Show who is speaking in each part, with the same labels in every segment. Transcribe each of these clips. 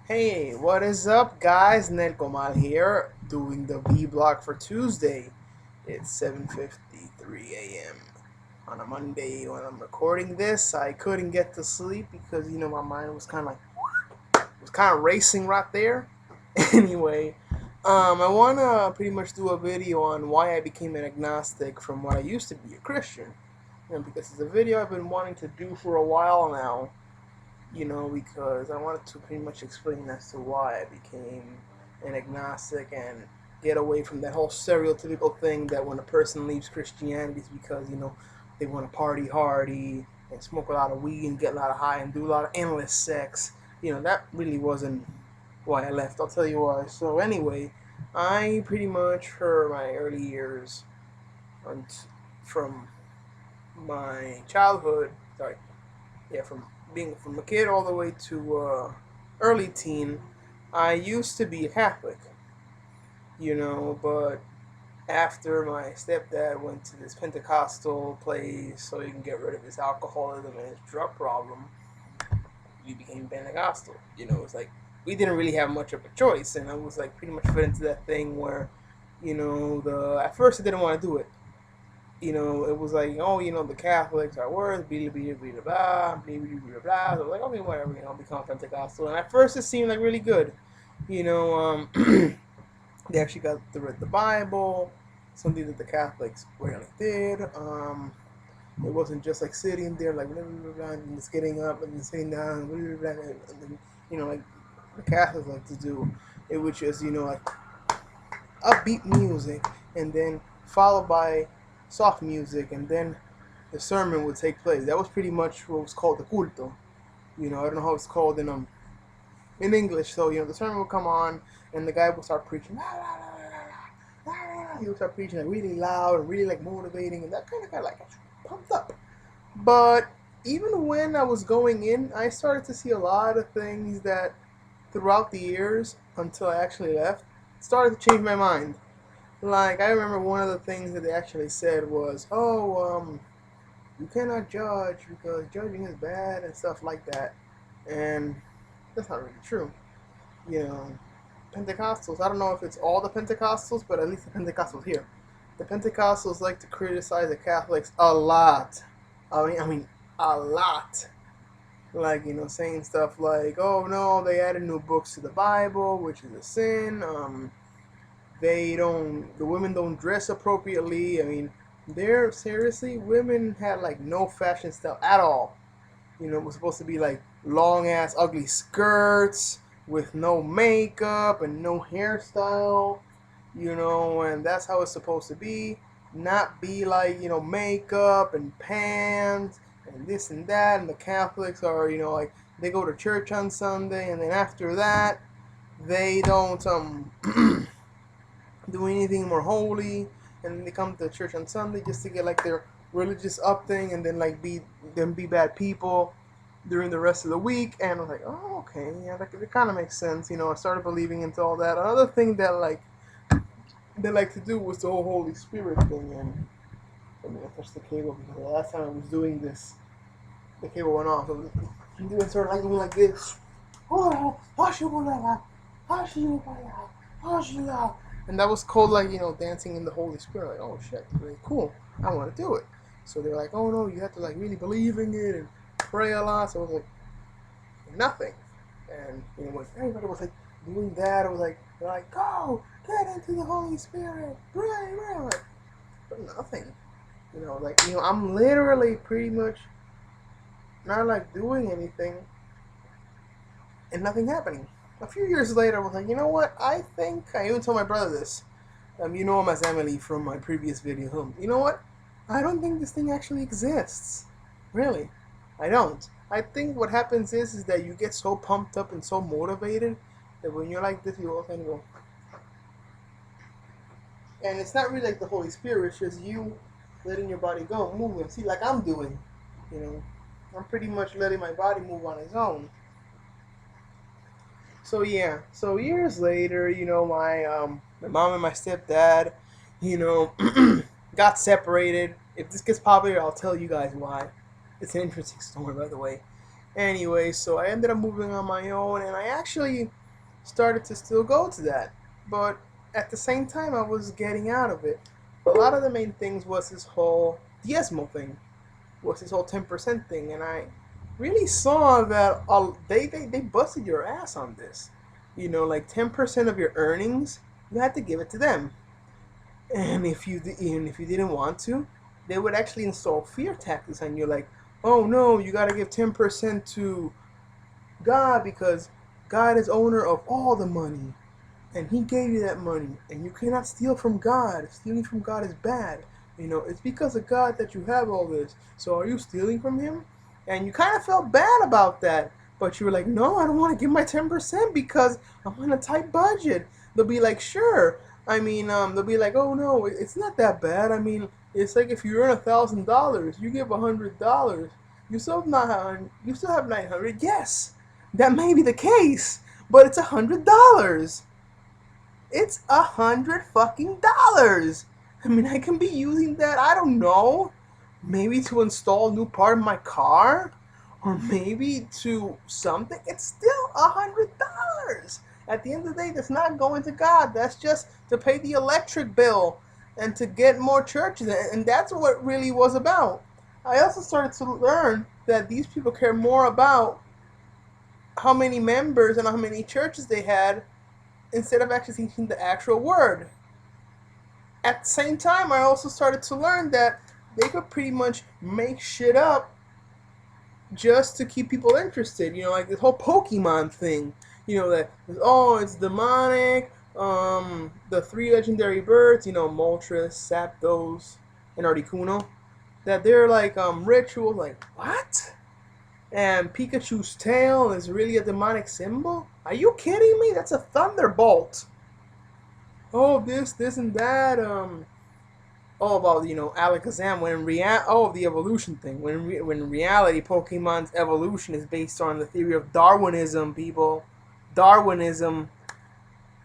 Speaker 1: Hey, what is up, guys? Ned Gomal here, doing the vlog for Tuesday. It's 7:53 a.m. on a Monday when I'm recording this. I couldn't get to sleep because my mind was kind of racing right there. Anyway, I wanna pretty much do a video on why I became an agnostic from what I used to be a Christian. Because it's a video I've been wanting to do for a while now, because I wanted to pretty much explain as to why I became an agnostic and get away from that whole stereotypical thing that when a person leaves Christianity it's because, they want to party hardy and smoke a lot of weed and get a lot of high and do a lot of endless sex. That really wasn't why I left. I'll tell you why. So anyway, I pretty much for my early years from my childhood, sorry, yeah, from being from a kid all the way to early teen, I used to be a Catholic, but after my stepdad went to this Pentecostal place so he can get rid of his alcoholism and his drug problem, we became Pentecostal. It's like we didn't really have much of a choice, and I was like pretty much fit into that thing where, the at first I didn't want to do it. It was like, oh, the Catholics are worse, blah, blah, blah, blah, blah, blah, blah, blah. So I was like, okay, whatever, become Pentecostal. And at first it seemed like really good. They actually got to read the Bible, something that the Catholics rarely did. It wasn't just like sitting there like blah, blah, blah, and just getting up and just sitting down, blah, blah, blah, and then, like the Catholics like to do. It was just, like upbeat music and then followed by soft music, and then the sermon would take place. That was pretty much what was called the culto. I don't know how it's called in English. So the sermon would come on, and the guy would start preaching. La, la, la, la, la, la. He would start preaching like really loud and really like motivating, and that kind of got like pumped up. But even when I was going in, I started to see a lot of things that throughout the years until I actually left started to change my mind. Like, I remember one of the things that they actually said was, oh, you cannot judge because judging is bad and stuff like that. And that's not really true. You know, Pentecostals, I don't know if it's all the Pentecostals, but at least the Pentecostals here. The Pentecostals like to criticize the Catholics a lot. I mean, a lot. Like, saying stuff like, oh no, they added new books to the Bible, which is a sin. The women don't dress appropriately. I mean, women had like no fashion style at all. It was supposed to be like long ass ugly skirts with no makeup and no hairstyle, and that's how it's supposed to be. Not be like, makeup and pants and this and that. And the Catholics are, like they go to church on Sunday, and then after that, they don't do anything more holy, and they come to church on Sunday just to get like their religious up thing, and then like be bad people during the rest of the week. And I was like, oh, okay, yeah, that kind of makes sense. I started believing into all that. Another thing that like they like to do was the whole Holy Spirit thing. And I mean, I touched the cable because the last time I was doing this, the cable went off. And doing sort of like doing like this. And that was called like, dancing in the Holy Spirit. Like, oh shit, really cool. I want to do it. So they're like, oh no, you have to like really believe in it and pray a lot. So I was like, nothing. And when everybody was like doing that, I was like, they're like, go, get into the Holy Spirit, pray, like, but nothing. I'm literally pretty much not like doing anything and nothing happening. A few years later, I was like, you know what? I think I even told my brother this. You know him as Emily from my previous video. You know what? I don't think this thing actually exists. Really, I don't. I think what happens is that you get so pumped up and so motivated that when you're like this, you all kind of go. And it's not really like the Holy Spirit. It's just you letting your body go, moving. See, like I'm doing. I'm pretty much letting my body move on its own. So yeah, so years later, my mom and my stepdad, got separated. If this gets popular, I'll tell you guys why. It's an interesting story, by the way. Anyway, so I ended up moving on my own, and I actually started to still go to that. But at the same time, I was getting out of it. A lot of the main things was this whole diezmo thing, was this whole 10% thing, and I really saw that they busted your ass on this. You know, like 10% of your earnings, you had to give it to them, and even if you didn't want to, they would actually install fear tactics on you, like, oh no, you got to give 10% to God because God is owner of all the money and he gave you that money and you cannot steal from God. Stealing from God is bad. You know, it's because of God that you have all this. So are you stealing from him? And you kind of felt bad about that. But you were like, no, I don't want to give my 10% because I'm on a tight budget. They'll be like, sure. I mean, they'll be like, oh no, it's not that bad. I mean, it's like if you earn $1,000, you give $100. You still have 900. Yes, that may be the case, but it's $100. It's $100 fucking. I mean, I can be using that, I don't know, maybe to install a new part in my car, or maybe to something. It's still $100. At the end of the day, that's not going to God. That's just to pay the electric bill and to get more churches. And that's what it really was about. I also started to learn that these people care more about how many members and how many churches they had instead of actually teaching the actual word. At the same time, I also started to learn that they could pretty much make shit up just to keep people interested. You know, like this whole Pokemon thing. You know, that, oh, it's demonic. The three legendary birds, you know, Moltres, Zapdos, and Articuno, that they're like rituals. Like, what? And Pikachu's tail is really a demonic symbol? Are you kidding me? That's a thunderbolt. Oh, this, and that. All about, you know, Alakazam. The evolution thing. When in reality, Pokemon's evolution is based on the theory of Darwinism, people. Darwinism.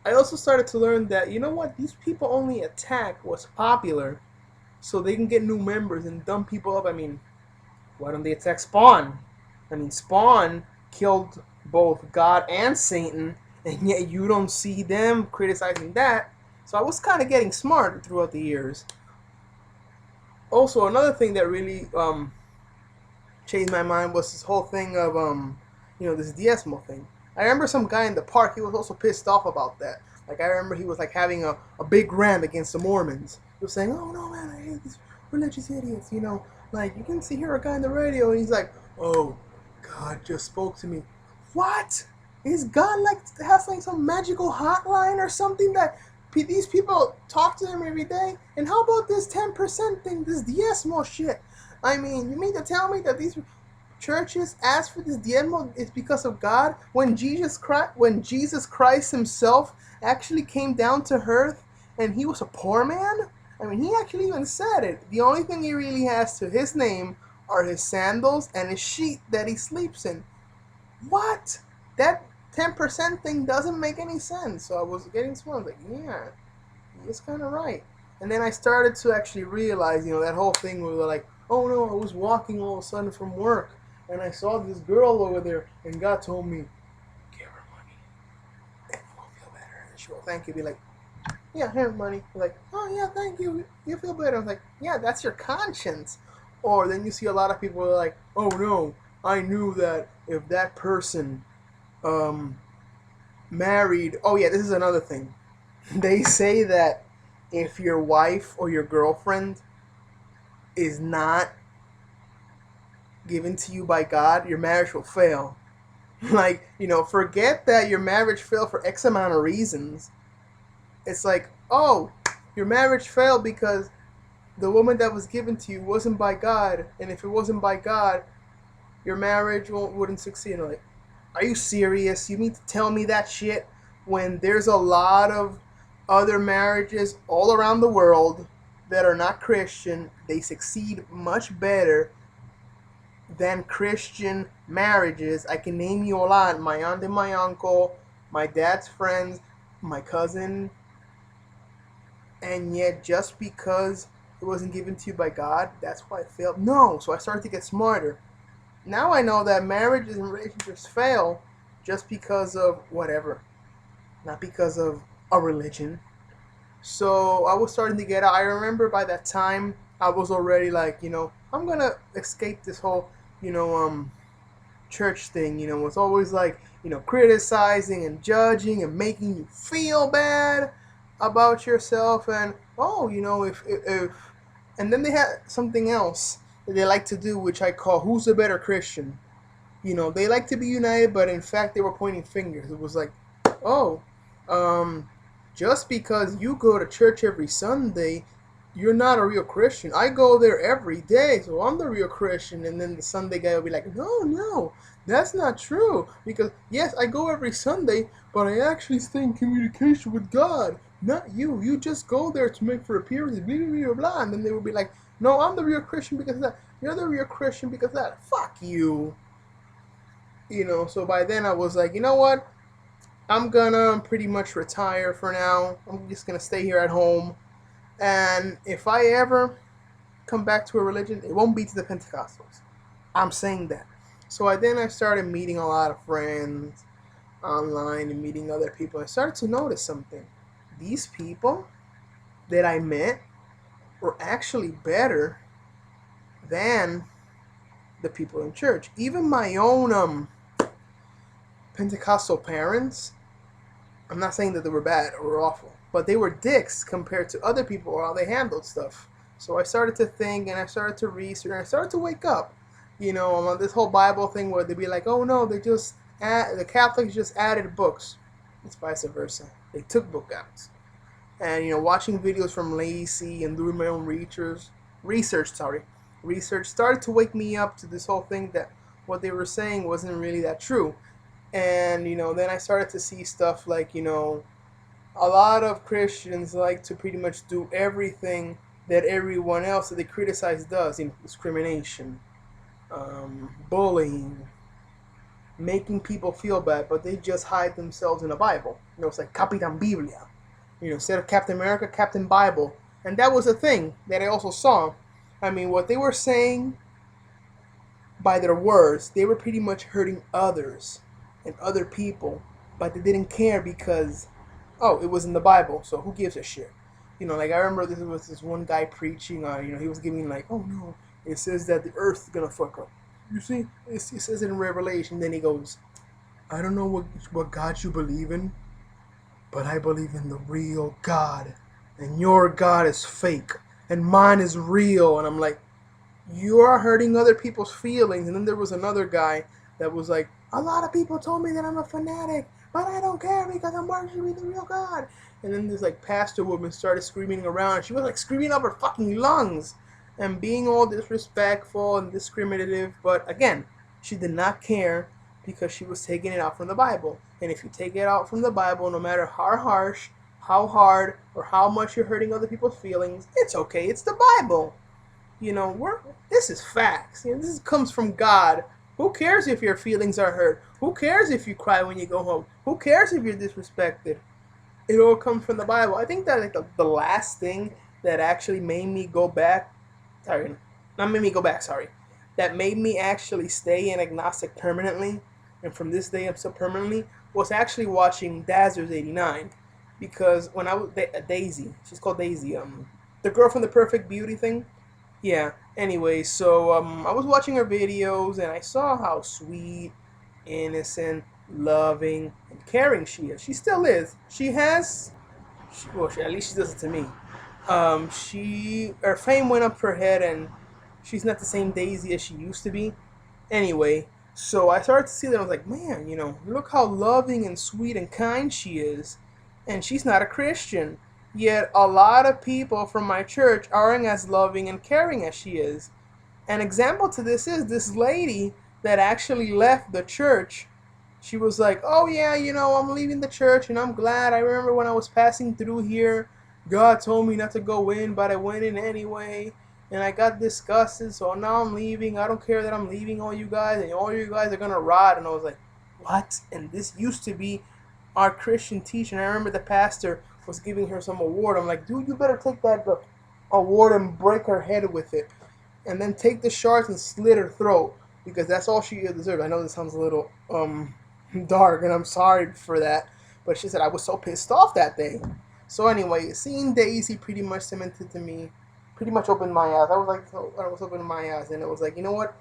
Speaker 1: I also started to learn that, you know what? These people only attack what's popular, so they can get new members and dump people up. I mean, why don't they attack Spawn? I mean, Spawn killed both God and Satan, and yet you don't see them criticizing that. So I was kind of getting smart throughout the years. Also, another thing that really changed my mind was this whole thing of this diezmo thing. I remember some guy in the park. He was also pissed off about that. Like, I remember he was like having a big rant against the Mormons. He was saying, "Oh no, man, I hate these religious idiots." You know, like you can see here a guy on the radio, and he's like, "Oh, God just spoke to me." What? Is God like has like some magical hotline or something that these people talk to him every day? And how about this 10% thing, this diezmo shit? I mean, you mean to tell me that these churches ask for this diezmo is because of God? When Jesus Christ himself actually came down to earth and he was a poor man? I mean, he actually even said it. The only thing he really has to his name are his sandals and his sheet that he sleeps in. What? That 10% thing doesn't make any sense. So I was getting smart. Like, yeah, he's kind of right. And then I started to actually realize, you know, that whole thing where like, oh no, I was walking all of a sudden from work and I saw this girl over there and God told me, give her money and you will feel better. And she will thank you. Be like, yeah, here, money. Like, oh yeah, thank you. You feel better. I'm like, yeah, that's your conscience. Or then you see a lot of people are like, oh no, I knew that if that person married. Oh yeah, this is another thing. They say that if your wife or your girlfriend is not given to you by God, your marriage will fail. Like, you know, forget that your marriage failed for X amount of reasons. It's like, oh, your marriage failed because the woman that was given to you wasn't by God, and if it wasn't by God, your marriage wouldn't succeed. Like, are you serious? You mean to tell me that shit when there's a lot of other marriages all around the world that are not Christian? They succeed much better than Christian marriages. I can name you a lot. My aunt and my uncle, my dad's friends, my cousin. And yet, just because it wasn't given to you by God, that's why it failed? No. So I started to get smarter. Now I know that marriages and relationships fail just because of whatever, not because of a religion. So I was starting to get out. I remember by that time I was already like, I'm gonna escape this whole, you know, church thing. It's always like, criticizing and judging and making you feel bad about yourself. And oh, if and then they had something else that they like to do, which I call "Who's the better Christian?" They like to be united, but in fact they were pointing fingers. It was like, oh, um, just because you go to church every Sunday, you're not a real Christian. I go there every day, so I'm the real Christian. And then the Sunday guy will be like, no, that's not true. Because yes, I go every Sunday, but I actually stay in communication with God, not you. You just go there to make for appearances, blah, blah, blah, blah. And then they will be like, no, I'm the real Christian because of that. You're the real Christian because of that. Fuck you. So by then I was like, you know what? I'm gonna pretty much retire for now. I'm just gonna stay here at home. And if I ever come back to a religion, it won't be to the Pentecostals. I'm saying that. So I started meeting a lot of friends online and meeting other people. I started to notice something. These people that I met were actually better than the people in church. Even my own Pentecostal parents, I'm not saying that they were bad or awful, but they were dicks compared to other people how they handled stuff. So I started to think and I started to research and I started to wake up. On this whole Bible thing where they'd be like, oh no, the Catholics just added books. It's vice versa. They took book outs. And watching videos from Lacey and doing my own research started to wake me up to this whole thing that what they were saying wasn't really that true. And then I started to see stuff like a lot of Christians like to pretty much do everything that everyone else that they criticize does. Discrimination, bullying, making people feel bad, but they just hide themselves in a Bible. It's like Capitan Biblia. Instead of Captain America, Captain Bible. And that was a thing that I also saw. I mean, what they were saying by their words, they were pretty much hurting others and other people, but they didn't care because, it was in the Bible, so who gives a shit? Like I remember there was this one guy preaching, he was giving like, oh no, it says that the earth's gonna fuck up. You see, it says it in Revelation. Then he goes, I don't know what God you believe in, but I believe in the real God, and your God is fake, and mine is real. And I'm like, you are hurting other people's feelings. And then there was another guy that was like, a lot of people told me that I'm a fanatic, but I don't care because I'm worshiping the real God. And then this like pastor woman started screaming around, and she was like screaming up her fucking lungs and being all disrespectful and discriminative. But again, she did not care because she was taking it out from the Bible. And if you take it out from the Bible, no matter how harsh, how hard, or how much you're hurting other people's feelings, it's okay. It's the Bible. This is facts. This comes from God. Who cares if your feelings are hurt? Who cares if you cry when you go home? Who cares if you're disrespected? It all comes from the Bible. I think that like the last thing that actually made me go back, that made me actually stay an agnostic permanently, and from this day up so permanently, was actually watching Dazzers 89. Because when I was Daisy, she's called Daisy, the girl from the Perfect Beauty thing. Yeah. Anyway, so I was watching her videos and I saw how sweet, innocent, loving, and caring she is. She still is. At least she does it to me. Her fame went up her head, and she's not the same Daisy as she used to be. Anyway, so I started to see that. I was like, man, look how loving and sweet and kind she is, and she's not a Christian. Yet a lot of people from my church aren't as loving and caring as she is. An example to this is this lady that actually left the church. She was like, oh yeah, I'm leaving the church and I'm glad. I remember when I was passing through here, God told me not to go in, but I went in anyway. And I got disgusted, so now I'm leaving. I don't care that I'm leaving all you guys, and all you guys are going to rot. And I was like, what? And this used to be our Christian teacher. And I remember the pastor was giving her some award. I'm like, dude, you better take that award and break her head with it. And then take the shards and slit her throat. because that's all she deserved. I know this sounds a little dark, and I'm sorry for that, but she said I was so pissed off that day. So anyway, seeing Daisy pretty much cemented to me, pretty much opened my eyes. I was like, I was opening my eyes, and it was like, you know what?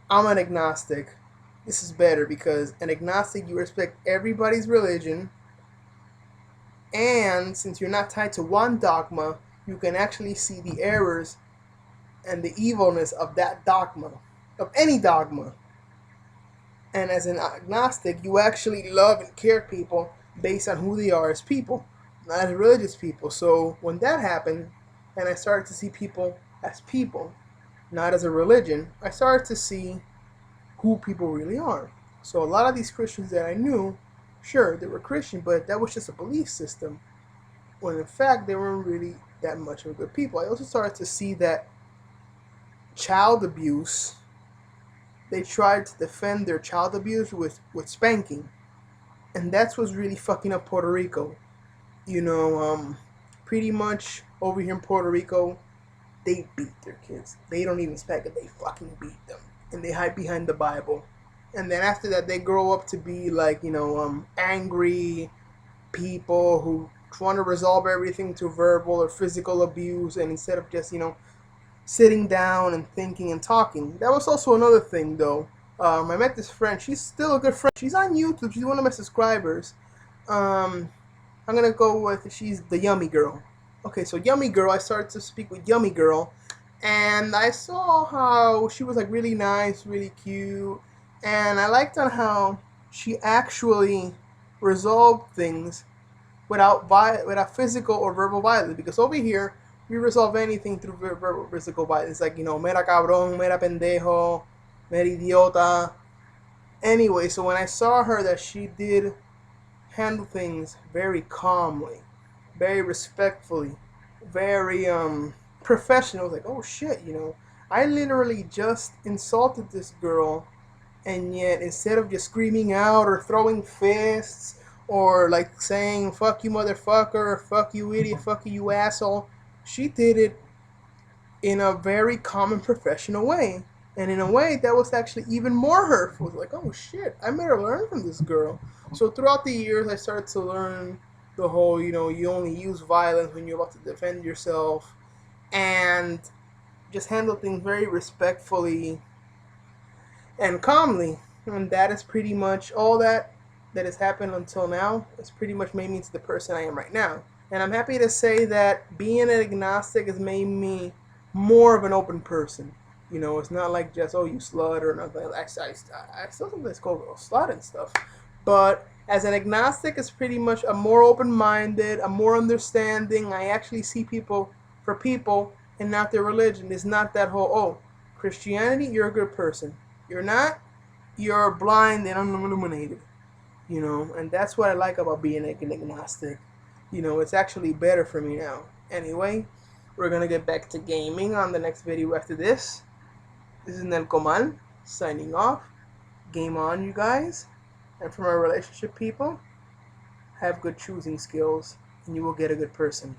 Speaker 1: I'm an agnostic. This is better because an agnostic, you respect everybody's religion, and since you're not tied to one dogma, you can actually see the errors and the evilness of that dogma, of any dogma. And as an agnostic, you actually love and care people based on who they are as people, not as religious people. So when that happened, and I started to see people as people, not as a religion, I started to see who people really are. So a lot of these Christians that I knew, sure, they were Christian, but that was just a belief system. When in fact, they weren't really that much of good people. I also started to see that child abuse, they tried to defend their child abuse with spanking. And that's what's really fucking up Puerto Rico. You know, pretty much over here in Puerto Rico, they beat their kids. They don't even spank it, they fucking beat them. And they hide behind the Bible. And then after that, they grow up to be like, angry people who want to resolve everything to verbal or physical abuse. And instead of just, sitting down and thinking and talking. That was also another thing, though. I met this friend. She's still a good friend. She's on YouTube. She's one of my subscribers. I'm gonna go with she's the Yummy Girl. Okay, so Yummy Girl. I started to speak with Yummy Girl, and I saw how she was like really nice, really cute, and I liked on how she actually resolved things without physical or verbal violence. Because over here, we resolve anything through verbal physical violence, like mera cabrón, mera pendejo, mera idiota. Anyway, so when I saw her that she did handle things very calmly, very respectfully, very professional, I was like, oh shit, I literally just insulted this girl, and yet instead of just screaming out or throwing fists or like saying fuck you motherfucker or fuck you idiot, fuck you asshole, she did it in a very calm and professional way. And in a way that was actually even more hurtful. It was like, oh shit, I made her learn from this girl. So throughout the years, I started to learn the whole, you only use violence when you're about to defend yourself, and just handle things very respectfully and calmly. And that is pretty much all that has happened until now. It's pretty much made me into the person I am right now. And I'm happy to say that being an agnostic has made me more of an open person. It's not like just, oh, you slut or nothing. I still sometimes call girls slut and stuff. But as an agnostic, it's pretty much a more open-minded, a more understanding. I actually see people for people and not their religion. It's not that whole, oh, Christianity, you're a good person. You're not, you're blind and unilluminated. And that's what I like about being an agnostic. It's actually better for me now. Anyway, we're gonna get back to gaming on the next video after this. This is Nelcomal signing off. Game on, you guys. And for my relationship people, have good choosing skills, and you will get a good person.